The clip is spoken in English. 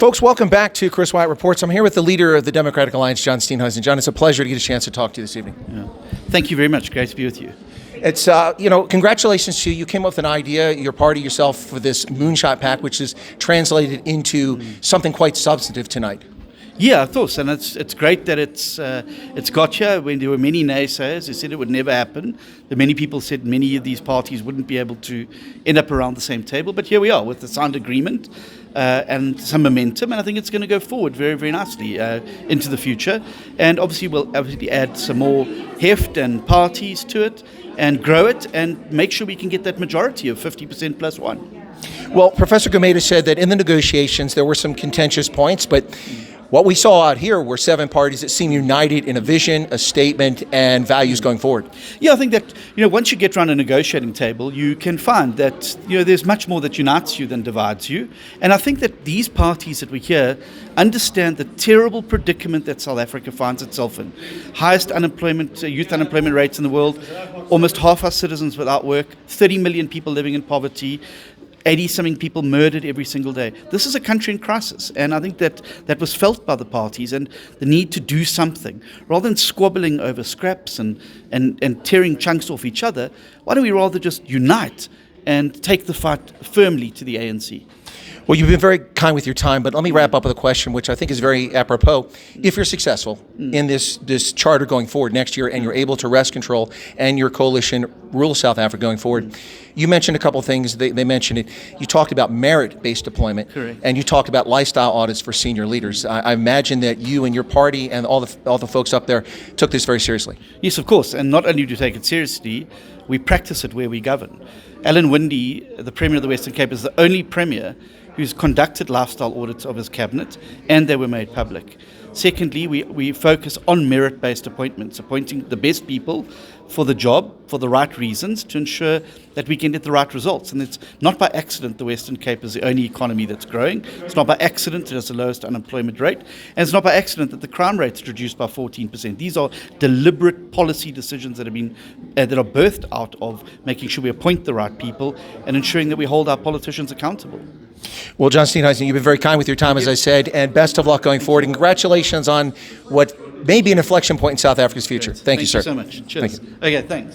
Folks, welcome back to Chris Wyatt Reports. I'm here with the leader of the Democratic Alliance, John Steenhuisen. John, it's a pleasure to get a chance to talk to you this evening. Yeah. Thank you very much. Great to be with you. It's, congratulations to you. You came up with an idea, your party, yourself, for this Moonshot PAC, which is translated into something quite substantive tonight. Yeah, of course, and it's great that it's got here. When there were many naysayers who said it would never happen, that many people said many of these parties wouldn't be able to end up around the same table. But here we are with the signed agreement and some momentum, and I think it's going to go forward very, very nicely into the future. And obviously, we'll add some more heft and parties to it and grow it and make sure we can get that majority of 50% plus one. Well, Professor Gomeda said that in the negotiations there were some contentious points, but what we saw out here were 7 parties that seem united in a vision, a statement, and values going forward. Yeah, I think that once you get around a negotiating table, you can find that there's much more that unites you than divides you. And I think that these parties that we hear understand the terrible predicament that South Africa finds itself in. Highest unemployment, youth unemployment rates in the world, almost half our citizens without work, 30 million people living in poverty, 80-something people murdered every single day. This is a country in crisis, and I think that was felt by the parties, and the need to do something. Rather than squabbling over scraps and tearing chunks off each other, why don't we rather just unite and take the fight firmly to the ANC? Well, you've been very kind with your time, but let me wrap up with a question which I think is very apropos. If you're successful in this charter going forward next year and you're able to wrest control and your coalition rule South Africa going forward, you mentioned a couple of things. They mentioned it. You talked about merit-based deployment. Correct. And you talked about lifestyle audits for senior leaders. I imagine that you and your party and all the folks up there took this very seriously. Yes, of course. And not only do we take it seriously, we practice it where we govern. Alan Winde, the Premier of the Western Cape, is the only Premier who's conducted lifestyle audits of his cabinet, and they were made public. Secondly, we focus on merit-based appointments, appointing the best people for the job, for the right reasons, to ensure that we can get the right results. And it's not by accident the Western Cape is the only economy that's growing. It's not by accident it has the lowest unemployment rate. And it's not by accident that the crime rate's reduced by 14%. These are deliberate policy decisions that have been that are birthed out of making sure we appoint the right people and ensuring that we hold our politicians accountable. Well, John Steenhuisen, you've been very kind with your time, as I said, and best of luck going forward. And congratulations on what may be an inflection point in South Africa's future. Thank you, sir. Thank you so much. Cheers. Okay, thanks.